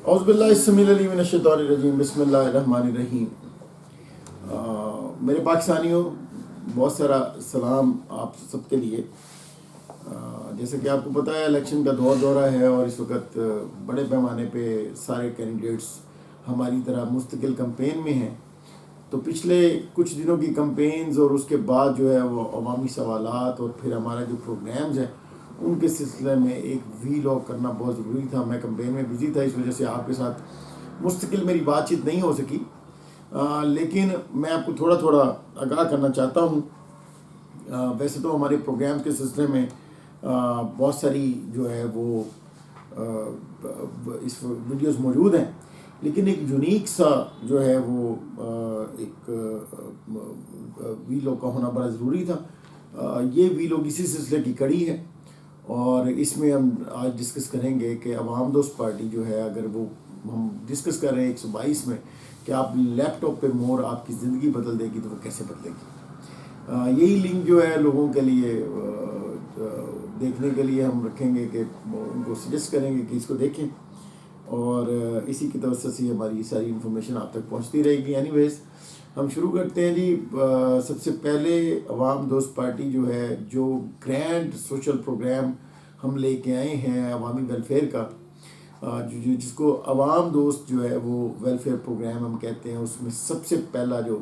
اعوذ باللہ السمیع العلیم من الشیطان الرجیم بسم اللہ الرحمن الرحیم۔ میرے پاکستانیوں، بہت سارا سلام آپ سب کے لیے۔ جیسے کہ آپ کو پتہ ہے الیکشن کا دورہ ہے اور اس وقت بڑے پیمانے پہ سارے کینڈیڈیٹس ہماری طرح مستقل کمپین میں ہیں۔ تو پچھلے کچھ دنوں کی کمپینز اور اس کے بعد جو ہے وہ عوامی سوالات اور پھر ہمارا جو پروگرامز ہیں ان کے سلسلے میں ایک وی لاگ کرنا بہت ضروری تھا۔ میں کمپین میں بزی تھا، اس وجہ سے آپ کے ساتھ مستقل میری بات چیت نہیں ہو سکی، لیکن میں آپ کو تھوڑا تھوڑا آگاہ کرنا چاہتا ہوں۔ ویسے تو ہمارے پروگرام کے سلسلے میں بہت ساری جو ہے وہ اس ویڈیوز موجود ہیں، لیکن ایک یونیک سا جو ہے وہ ایک وی لاگ کا ہونا بڑا ضروری تھا۔ یہ وی لاگ اسی سلسلے کی کڑی ہے اور اس میں ہم آج ڈسکس کریں گے کہ عوام دوست پارٹی جو ہے، اگر وہ ہم ڈسکس کر رہے ہیں 122 میں کہ آپ لیپ ٹاپ پہ مور آپ کی زندگی بدل دے گی تو وہ کیسے بدلے گی۔ یہی لنک جو ہے لوگوں کے لیے دیکھنے کے لیے ہم رکھیں گے کہ ان کو سجیسٹ کریں گے کہ اس کو دیکھیں، اور اسی کی توسط سے ہماری ساری انفارمیشن آپ تک پہنچتی رہے گی۔ اینی ویز ہم شروع کرتے ہیں جی۔ سب سے پہلے عوام دوست پارٹی جو ہے، جو گرینڈ سوشل پروگرام ہم لے کے آئے ہیں عوامی ویلفیئر کا، جس کو عوام دوست جو ہے وہ ویلفیئر پروگرام ہم کہتے ہیں، اس میں سب سے پہلا جو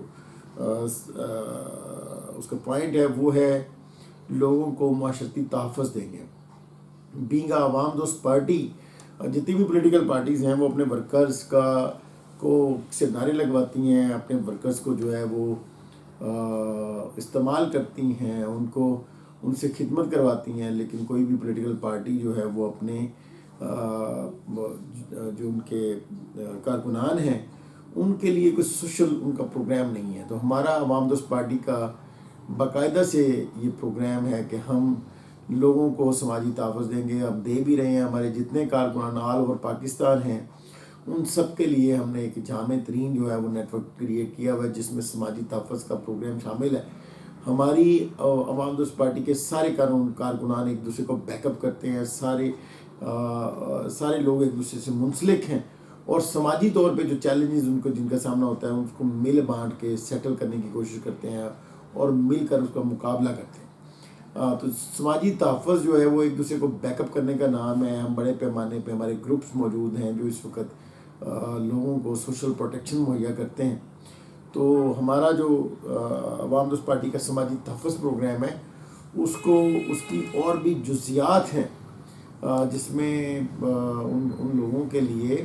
اس کا پوائنٹ ہے وہ ہے لوگوں کو معاشرتی تحفظ دیں گے۔ بینگ عوام دوست پارٹی، جتنی بھی پولیٹیکل پارٹیز ہیں وہ اپنے ورکرز کو سے نعرے لگواتی ہیں، اپنے ورکرز کو جو ہے وہ استعمال کرتی ہیں، ان سے خدمت کرواتی ہیں، لیکن کوئی بھی پولیٹیکل پارٹی جو ہے وہ اپنے جو ان کے کارکنان ہیں ان کے لیے کوئی سوشل ان کا پروگرام نہیں ہے۔ تو ہمارا عوام دوست پارٹی کا باقاعدہ سے یہ پروگرام ہے کہ ہم لوگوں کو سماجی تحفظ دیں گے، ہم دے بھی رہے ہیں۔ ہمارے جتنے کارکنان آل اوور پاکستان ہیں ان سب کے لیے ہم نے ایک جامع ترین جو ہے وہ نیٹ ورک کریٹ کیا ہوا ہے، جس میں سماجی تحفظ کا پروگرام شامل ہے۔ ہماری عوام دوست پارٹی کے سارے کارکنان ایک دوسرے کو بیک اپ کرتے ہیں، سارے لوگ ایک دوسرے سے منسلک ہیں، اور سماجی طور پہ جو چیلنجز جن کا سامنا ہوتا ہے ان کو مل بانٹ کے سیٹل کرنے کی کوشش کرتے ہیں اور مل کر اس کا مقابلہ کرتے ہیں۔ تو سماجی تحفظ جو ہے وہ ایک دوسرے کو بیک اپ کرنے کا نام ہے۔ ہم بڑے پیمانے پہ ہمارے گروپس موجود ہیں جو اس وقت لوگوں کو سوشل پروٹیکشن مہیا کرتے ہیں۔ تو ہمارا جو عوام دوست پارٹی کا سماجی تحفظ پروگرام ہے اس کی اور بھی جزیات ہیں، جس میں ان لوگوں کے لیے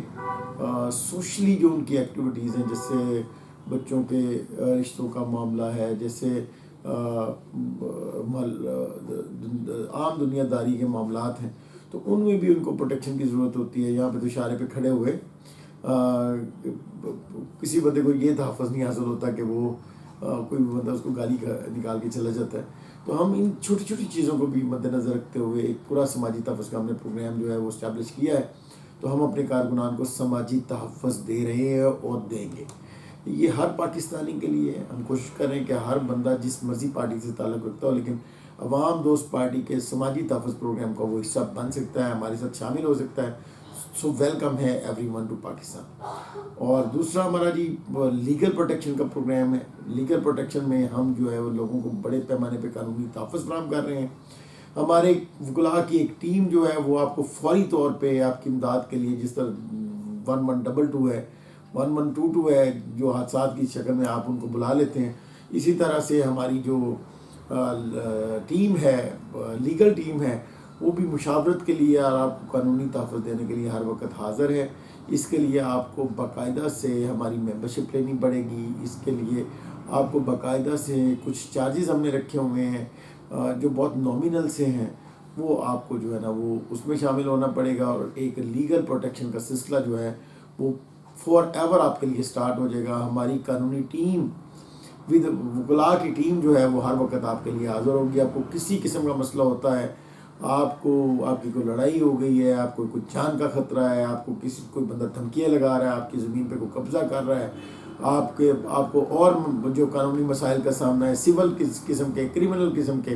سوشلی جو ان کی ایکٹیویٹیز ہیں، جیسے بچوں کے رشتوں کا معاملہ ہے، جیسے عام دنیا داری کے معاملات ہیں، تو ان میں بھی ان کو پروٹیکشن کی ضرورت ہوتی ہے۔ یہاں پہ تو اشارے پہ کھڑے ہوئے کسی بندے کو یہ تحفظ نہیں حاصل ہوتا کہ وہ کوئی بھی بندہ اس کو گالی نکال کے چلا جاتا ہے۔ تو ہم ان چھوٹی چھوٹی چیزوں کو بھی مد نظر رکھتے ہوئے ایک پورا سماجی تحفظ کا ہم نے پروگرام جو ہے وہ اسٹیبلش کیا ہے۔ تو ہم اپنے کارکنان کو سماجی تحفظ دے رہے ہیں اور دیں گے۔ یہ ہر پاکستانی کے لیے ہے۔ ہم کوشش کر رہے ہیں کہ ہر بندہ جس مرضی پارٹی سے تعلق رکھتا ہو لیکن عوام دوست پارٹی کے سماجی تحفظ پروگرام کا وہ حصہ بن سکتا ہے، ہمارے ساتھ شامل ہو سکتا ہے۔ سو ویلکم ہے ایوری ون ٹو پاکستان۔ اور دوسرا ہمارا جی لیگل پروٹیکشن کا پروگرام ہے۔ لیگل پروٹیکشن میں ہم جو ہے وہ لوگوں کو بڑے پیمانے پہ قانونی تحفظ فراہم کر رہے ہیں۔ ہمارے وکلاء کی ایک ٹیم جو ہے وہ آپ کو فوری طور پہ آپ کی امداد کے لیے، جس طرح 1122 ہے، 1122 ہے، جو حادثات کی شکل میں آپ ان کو بلا لیتے ہیں، اسی طرح سے ہماری جو ٹیم ہے، لیگل ٹیم ہے، وہ بھی مشاورت کے لیے اور آپ کو قانونی تحفظ دینے کے لیے ہر وقت حاضر ہے۔ اس کے لیے آپ کو باقاعدہ سے ہماری ممبرشپ لینی پڑے گی۔ اس کے لیے آپ کو باقاعدہ سے کچھ چارجز ہم نے رکھے ہوئے ہیں جو بہت نومینل سے ہیں، وہ آپ کو جو ہے نا وہ اس میں شامل ہونا پڑے گا، اور ایک لیگل پروٹیکشن کا سلسلہ جو ہے وہ فور ایور آپ کے لیے سٹارٹ ہو جائے گا۔ ہماری قانونی ٹیم ود وکلاء کی ٹیم جو ہے وہ ہر وقت آپ کے لیے حاضر ہوگی۔ آپ کو کسی قسم کا مسئلہ ہوتا ہے، آپ کی کوئی لڑائی ہو گئی ہے، آپ کو کوئی جان کا خطرہ ہے، آپ کو کوئی بندہ دھمکیاں لگا رہا ہے، آپ کی زمین پہ کوئی قبضہ کر رہا ہے، آپ کو اور جو قانونی مسائل کا سامنا ہے، سول قسم کے، کرمنل قسم کے،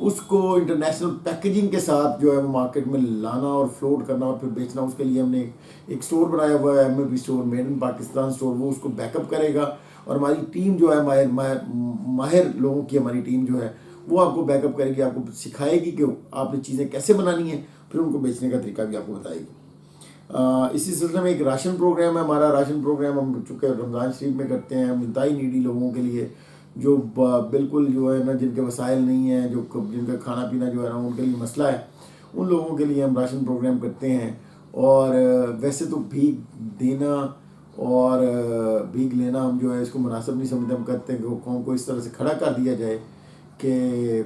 اس کو انٹرنیشنل پیکیجنگ کے ساتھ جو ہے وہ مارکیٹ میں لانا اور فلوٹ کرنا اور پھر بیچنا. اس کے لیے ہم نے ایک سٹور بنایا ہوا ہے, M A P store, made in Pakistan store. وہ اس کو بیک اپ کرے گا اور ہماری ٹیم جو ہے ماہر لوگوں کی ہماری ٹیم جو ہے وہ آپ کو بیک اپ کرے گی, آپ کو سکھائے گی کہ آپ نے چیزیں کیسے بنانی ہیں, پھر ان کو بیچنے کا طریقہ بھی آپ کو بتائے گی. اسی سلسلے میں ایک راشن پروگرام ہے ہمارا. راشن پروگرام ہم چونکہ رمضان شریف میں کرتے ہیں, ہم انتہائی نیڈی لوگوں کے لیے جو بالکل جو ہے نا جن کے وسائل نہیں ہیں, جو جن کا کھانا پینا جو ہے نا ان کے لیے مسئلہ ہے, ان لوگوں کے لیے ہم راشن پروگرام کرتے ہیں. اور ویسے تو بھیک دینا اور بھیک لینا ہم جو ہے اس کو مناسب نہیں سمجھتے. ہم کرتے ہیں کہ قوم کو اس طرح سے کھڑا کر دیا جائے کہ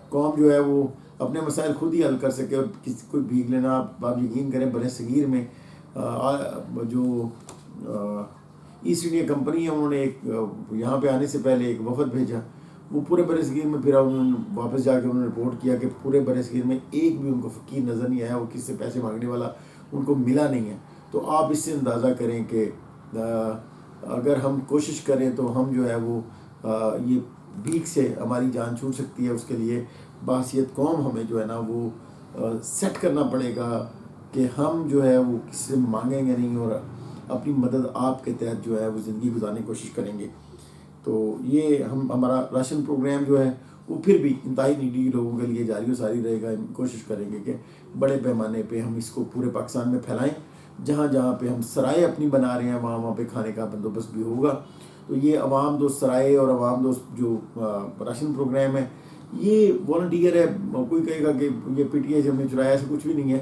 قوم جو ہے وہ اپنے مسائل خود ہی حل کر سکے. اور کسی کوئی بھیک لینا, آپ یقین کریں برِ صغیر میں جو ایسٹ انڈیا کمپنی ہے انہوں نے ایک یہاں پہ آنے سے پہلے ایک وفد بھیجا. وہ پورے برِ صغیر میں پھرا, انہوں نے واپس جا کے انہوں نے رپورٹ کیا کہ پورے برِ صغیر میں ایک بھی ان کو فقیر نظر نہیں آیا, وہ کسی سے پیسے مانگنے والا ان کو ملا نہیں ہے. تو آپ اس سے اندازہ کریں کہ اگر ہم کوشش کریں تو ہم جو ہے وہ یہ بھیک سے ہماری جان چھوٹ سکتی ہے. اس کے لیے بحیثیت قوم ہمیں جو ہے نا وہ سیٹ کرنا پڑے گا کہ ہم جو ہے وہ کسی سے مانگیں گے نہیں اور اپنی مدد آپ کے تحت جو ہے وہ زندگی گزارنے کی کوشش کریں گے. تو یہ ہمارا راشن پروگرام جو ہے وہ پھر بھی انتہائی نیڈی لوگوں کے لیے جاری و ساری رہے گا. ہم کوشش کریں گے کہ بڑے پیمانے پہ ہم اس کو پورے پاکستان میں پھیلائیں. جہاں جہاں پہ ہم سرائے اپنی بنا رہے ہیں وہاں پہ کھانے کا بندوبست بھی ہوگا. تو یہ عوام دوست سرائے اور عوام دوست جو راشن پروگرام ہے یہ والنٹیئر ہے. کوئی کہے گا کہ یہ پی ٹی آئی سے ہم نے چرایا, ایسا کچھ بھی نہیں ہے.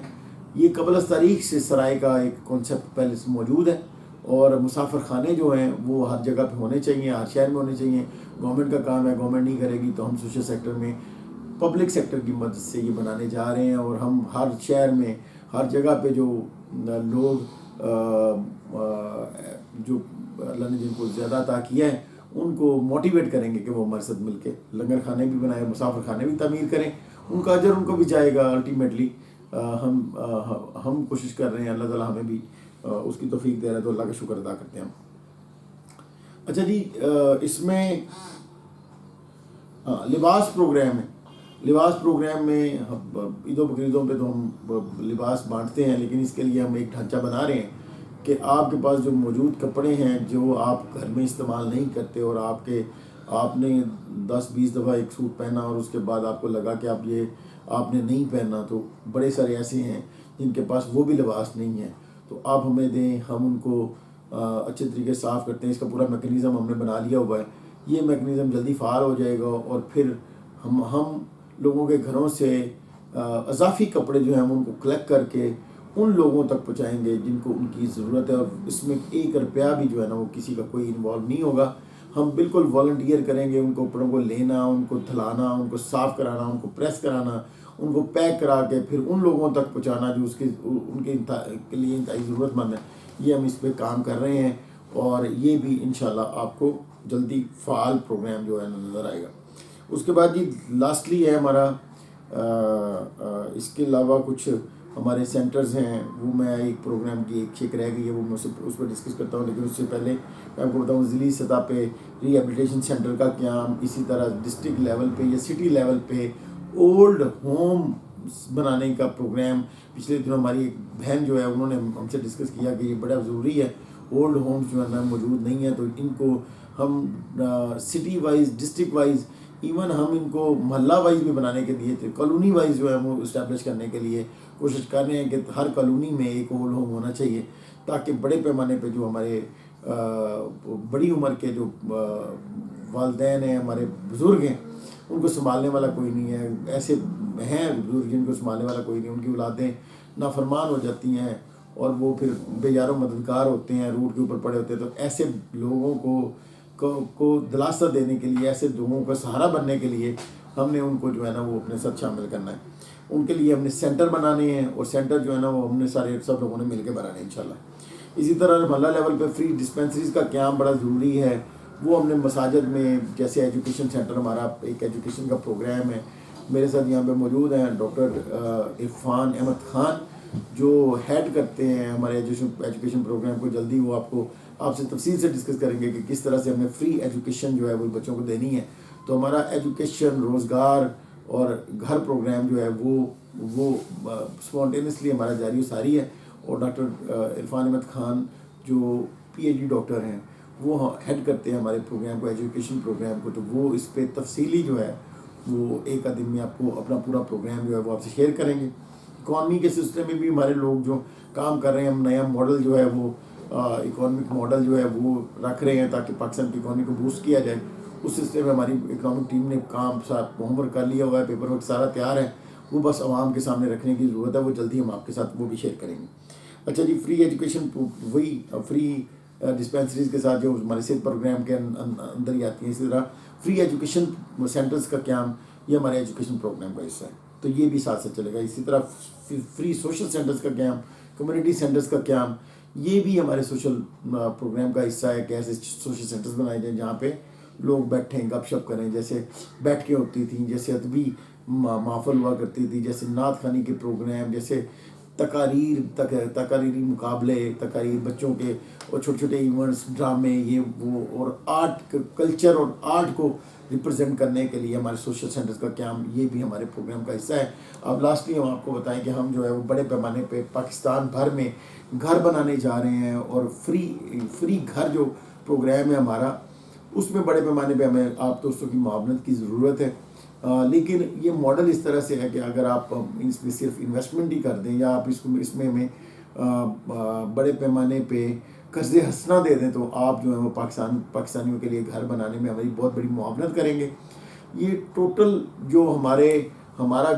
یہ قبل از تاریخ سے سرائے کا ایک کانسیپٹ پہلے سے موجود ہے. اور مسافر خانے جو ہیں وہ ہر جگہ پہ ہونے چاہیے, ہر شہر میں ہونے چاہیے. گورنمنٹ کا کام ہے, گورنمنٹ نہیں کرے گی تو ہم سوشل سیکٹر میں پبلک سیکٹر کی مدد سے یہ بنانے جا رہے ہیں. اور ہم ہر شہر میں ہر جگہ پہ جو لوگ جو اللہ نے جن کو زیادہ عطا کیا ہے ان کو موٹیویٹ کریں گے کہ وہ ہمارے ساتھ مل کے لنگر خانے بھی بنائیں, مسافر خانے بھی تعمیر کریں. ان کا اجر ان کو بھی جائے گا الٹیمیٹلی. ہم کوشش کر رہے ہیں, اللہ تعالیٰ ہمیں بھی اس کی توفیق دے رہا ہے, تو اللہ کا شکر ادا کرتے ہیں ہم. اچھا جی, اس میں لباس پروگرام ہے. لباس پروگرام میں عید و بقرعیدوں پہ تو ہم لباس بانٹتے ہیں, لیکن اس کے لیے ہم ایک ڈھانچہ بنا رہے ہیں کہ آپ کے پاس جو موجود کپڑے ہیں جو آپ گھر میں استعمال نہیں کرتے اور آپ نے 10-20 دفعہ ایک سوٹ پہنا اور اس کے بعد آپ کو لگا کہ آپ نے نہیں پہنا, تو بڑے سارے ایسے ہیں جن کے پاس وہ بھی لباس نہیں ہے. تو آپ ہمیں دیں, ہم ان کو اچھے طریقے صاف کرتے ہیں. اس کا پورا میکنزم ہم نے بنا لیا ہوا ہے. یہ میکنزم جلدی فعال ہو جائے گا اور پھر ہم لوگوں کے گھروں سے اضافی کپڑے جو ہیں ہم ان کو کلیکٹ کر کے ان لوگوں تک پہنچائیں گے جن کو ان کی ضرورت ہے. اور اس میں 1 روپیہ بھی جو ہے نا وہ کسی کا کوئی انوالو نہیں ہوگا. ہم بالکل والنٹیئر کریں گے, ان کپڑوں کو لینا, ان کو دھلانا, ان کو صاف کرانا, ان کو پریس کرانا, ان کو پیک کرا کے پھر ان لوگوں تک پہنچانا جو ان کے لیے انتہائی ضرورت مند ہے. یہ ہم اس پہ کام کر رہے ہیں اور یہ بھی انشاءاللہ آپ کو جلدی فعال پروگرام جو ہے نظر آئے گا. اس کے بعد جی لاسٹلی ہے ہمارا اس کے علاوہ کچھ ہمارے سینٹرز ہیں, وہ میں ایک پروگرام کی ایک چیک رہ گئی ہے, وہ میں اس پر ڈسکس کرتا ہوں. لیکن اس سے پہلے میں آپ کو بتاؤں ضلعی سطح پہ ری ہیبلیٹیشن سینٹر کا قیام, اسی طرح ڈسٹرکٹ لیول پہ یا سٹی لیول پہ اولڈ ہوم بنانے کا پروگرام. پچھلے دنوں ہماری ایک بہن جو ہے انہوں نے ہم سے ڈسکس کیا کہ یہ بڑا ضروری ہے, اولڈ ہومز جو ہے نا موجود نہیں ہیں, تو ان کو ہم city wise, district wise, even ہم ان کو محلہ وائز بھی بنانے کے لیے, کالونی وائز جو ہے وہ اسٹیبلش کرنے کے لیے کوشش کر رہے ہیں کہ ہر کالونی میں ایک اولڈ ہوم ہونا چاہیے, تاکہ بڑے پیمانے پہ جو ہمارے بڑی عمر کے جو والدین ہیں, ہمارے بزرگ ہیں, ان کو سنبھالنے والا کوئی نہیں ہے. ایسے ہیں بزرگ جن کو سنبھالنے والا کوئی نہیں, ان کی اولادیں نافرمان ہو جاتی ہیں اور وہ پھر بے یار و مددگار ہوتے ہیں, روڈ کے اوپر پڑے ہوتے ہیں. تو ایسے لوگوں کو دلاسا دینے کے لیے, ایسے لوگوں کا سہارا بننے کے لیے ہم نے ان کو جو ہے نا وہ اپنے ساتھ شامل کرنا ہے. ان کے لیے ہم نے سینٹر بنانے ہیں, اور سینٹر جو ہے نا وہ ہم نے سب لوگوں نے مل کے بنانے ہیں انشاءاللہ. اسی طرح محلہ لیول پہ فری ڈسپینسریز کا قیام بڑا ضروری ہے. وہ ہم نے مساجد میں, جیسے ایجوکیشن سینٹر ہمارا ایک ایجوکیشن کا پروگرام ہے, میرے ساتھ یہاں پہ موجود ہیں ڈاکٹر عرفان احمد خان, جو ہیڈ کرتے ہیں ہمارے ایجوکیشن پروگرام کو، جلدی وہ آپ سے تفصیل سے ڈسکس کریں گے کہ کس طرح سے ہمیں فری ایجوکیشن جو ہے وہ بچوں کو دینی ہے. تو ہمارا ایجوکیشن، روزگار اور گھر پروگرام جو ہے وہ اسپونٹینسلی ہمارا جاری و ساری ہے. اور ڈاکٹر عرفان احمد خان جو پی ایچ ڈی ڈاکٹر ہیں وہ ہیڈ کرتے ہیں ہمارے پروگرام کو، ایجوکیشن پروگرام کو. تو وہ اس پہ تفصیلی جو ہے وہ ایک آدھ دن میں آپ کو اپنا پورا پروگرام جو ہے وہ آپ سے شیئر کریں گے. اکانومی کے سسٹم میں بھی ہمارے لوگ جو کام کر رہے ہیں، ہم نیا ماڈل جو ہے وہ اکانومک ماڈل جو ہے وہ رکھ رہے ہیں تاکہ پاکستان کی اکانومی کو بوسٹ کیا جائے. اس سلسلے میں ہماری اکنامک ٹیم نے کام ساتھ ہوم ورک کر لیا ہوا ہے، پیپر ورک سارا تیار ہے، وہ بس عوام کے سامنے رکھنے کی ضرورت ہے. وہ جلدی ہم آپ کے ساتھ وہ بھی شیئر کریں گے. اچھا جی، فری ایجوکیشن وہی فری ڈسپینسریز کے ساتھ جو ہمارے صحت پروگرام کے اندر ہی آتی ہیں. اسی طرح فری ایجوکیشن سینٹرز کا قیام یہ ہمارے ایجوکیشن پروگرام کا حصہ ہے، تو یہ بھی ساتھ ساتھ چلے گا. اسی طرح فری سوشل سینٹرز کا قیام، کمیونٹی سینٹرز کا قیام، یہ بھی ہمارے سوشل پروگرام کا حصہ ہے کہ ایسے سوشل سینٹرز بنائے جائیں جہاں پہ لوگ بیٹھیں، گپ شپ کریں، جیسے بیٹھ کے ہوتی تھیں، جیسے ادبی محفل ہوا کرتی تھی، جیسے نعت خوانی کے پروگرام، جیسے تقاریری مقابلے، تقاریر بچوں کے، اور چھوٹے چھوٹے ایونٹس، ڈرامے، یہ وہ، اور آرٹ، کلچر اور آرٹ کو ریپرزینٹ کرنے کے لیے ہمارے سوشل سینٹرز کا قیام یہ بھی ہمارے پروگرام کا حصہ ہے. اب لاسٹلی ہم آپ کو بتائیں کہ ہم جو ہے وہ بڑے پیمانے پہ پاکستان بھر میں گھر بنانے جا رہے ہیں، اور فری گھر جو پروگرام ہے ہمارا، اس میں بڑے پیمانے پہ ہمیں آپ دوستوں کی معاونت کی ضرورت ہے. لیکن یہ ماڈل اس طرح سے ہے کہ اگر آپ اس میں صرف انویسٹمنٹ ہی کر دیں، یا آپ اس میں ہمیں بڑے پیمانے پہ قرض حسنہ دے دیں، تو آپ جو ہے وہ پاکستانیوں کے لیے گھر بنانے میں ہماری بہت بڑی معاونت کریں گے. یہ ٹوٹل جو ہمارا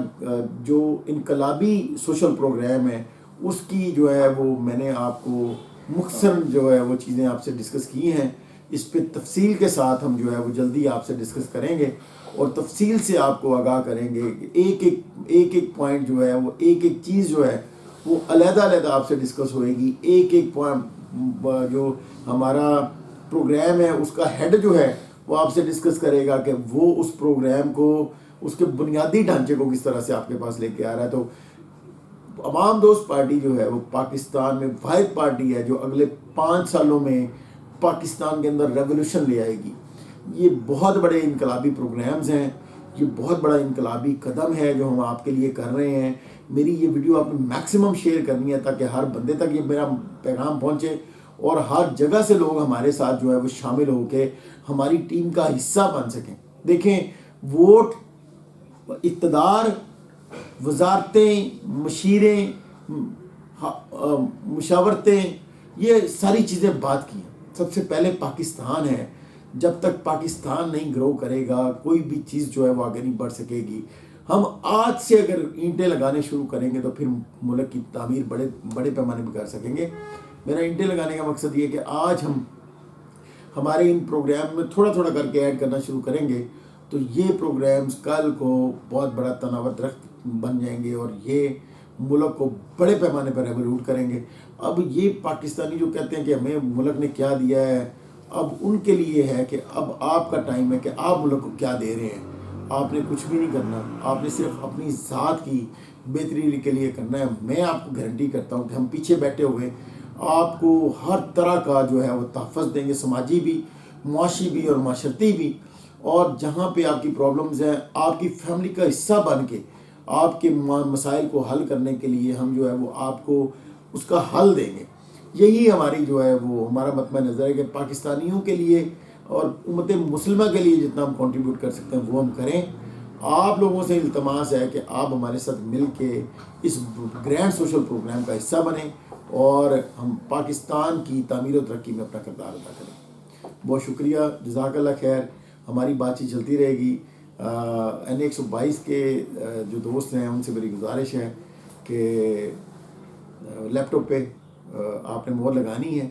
جو انقلابی سوشل پروگرام ہے، اس کی جو ہے وہ میں نے آپ کو مختصر جو ہے وہ چیزیں آپ سے ڈسکس کی ہیں. اس پہ تفصیل کے ساتھ ہم جو ہے وہ جلدی آپ سے ڈسکس کریں گے، اور تفصیل سے آپ کو آگاہ کریں گے کہ ایک پوائنٹ جو ہے وہ ایک چیز جو ہے وہ علیحدہ آپ سے ڈسکس ہوئے گی. ایک پوائنٹ جو ہمارا پروگرام ہے اس کا ہیڈ جو ہے وہ آپ سے ڈسکس کرے گا کہ وہ اس پروگرام کو، اس کے بنیادی ڈھانچے کو کس طرح سے آپ کے پاس لے کے آ رہا ہے. تو عوام دوست پارٹی جو ہے وہ پاکستان میں واحد پارٹی ہے جو اگلے 5 سالوں میں پاکستان کے اندر ریولوشن لے آئے گی. یہ بہت بڑے انقلابی پروگرامز ہیں، یہ بہت بڑا انقلابی قدم ہے جو ہم آپ کے لیے کر رہے ہیں. میری یہ ویڈیو آپ نے میکسیمم شیئر کرنی ہے تاکہ ہر بندے تک یہ میرا پیغام پہنچے، اور ہر جگہ سے لوگ ہمارے ساتھ جو ہے وہ شامل ہو کے ہماری ٹیم کا حصہ بن سکیں. دیکھیں، ووٹ، اقتدار، وزارتیں، مشیریں، مشاورتیں، یہ ساری چیزیں بات کی ہیں. سب سے پہلے پاکستان ہے. جب تک پاکستان نہیں گرو کرے گا کوئی بھی چیز جو ہے وہ آگے نہیں بڑھ سکے گی. ہم آج سے اگر اینٹیں لگانے شروع کریں گے تو پھر ملک کی تعمیر بڑے پیمانے پہ کر سکیں گے. میرا اینٹیں لگانے کا مقصد یہ ہے کہ آج ہم ہمارے ان پروگرام میں تھوڑا تھوڑا کر کے ایڈ کرنا شروع کریں گے تو یہ پروگرامز کل کو بہت بڑا تناور درخت بن جائیں گے، اور یہ ملک کو بڑے پیمانے پر ریولیوٹ کریں گے. اب یہ پاکستانی جو کہتے ہیں کہ ہمیں ملک نے کیا دیا ہے، اب ان کے لیے ہے کہ اب آپ کا ٹائم ہے کہ آپ ملک کو کیا دے رہے ہیں. آپ نے کچھ بھی نہیں کرنا، آپ نے صرف اپنی ذات کی بہتری کے لیے کرنا ہے. میں آپ کو گارنٹی کرتا ہوں کہ ہم پیچھے بیٹھے ہوئے آپ کو ہر طرح کا جو ہے وہ تحفظ دیں گے، سماجی بھی، معاشی بھی اور معاشرتی بھی. اور جہاں پہ آپ کی پرابلمز ہیں، آپ کی فیملی کا حصہ بن کے آپ کے مسائل کو حل کرنے کے لیے ہم جو ہے وہ آپ کو اس کا حل دیں گے. یہی ہماری جو ہے وہ ہمارا مطمع نظر ہے کہ پاکستانیوں کے لیے اور امت مسلمہ کے لیے جتنا ہم کنٹریبیوٹ کر سکتے ہیں وہ ہم کریں. آپ لوگوں سے التماس ہے کہ آپ ہمارے ساتھ مل کے اس گرینڈ سوشل پروگرام کا حصہ بنیں اور ہم پاکستان کی تعمیر و ترقی میں اپنا کردار ادا کریں. بہت شکریہ، جزاک اللہ خیر. ہماری بات چیت چلتی رہے گی. N122 کے جو دوست ہیں ان سے میری گزارش ہے کہ لیپ ٹاپ پہ آپ نے مہر لگانی ہے.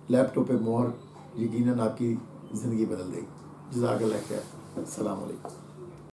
لیپ ٹاپ پہ مہر یقیناً آپ کی زندگی بدل دے گی. جزاک اللہ خیر. السلام علیکم.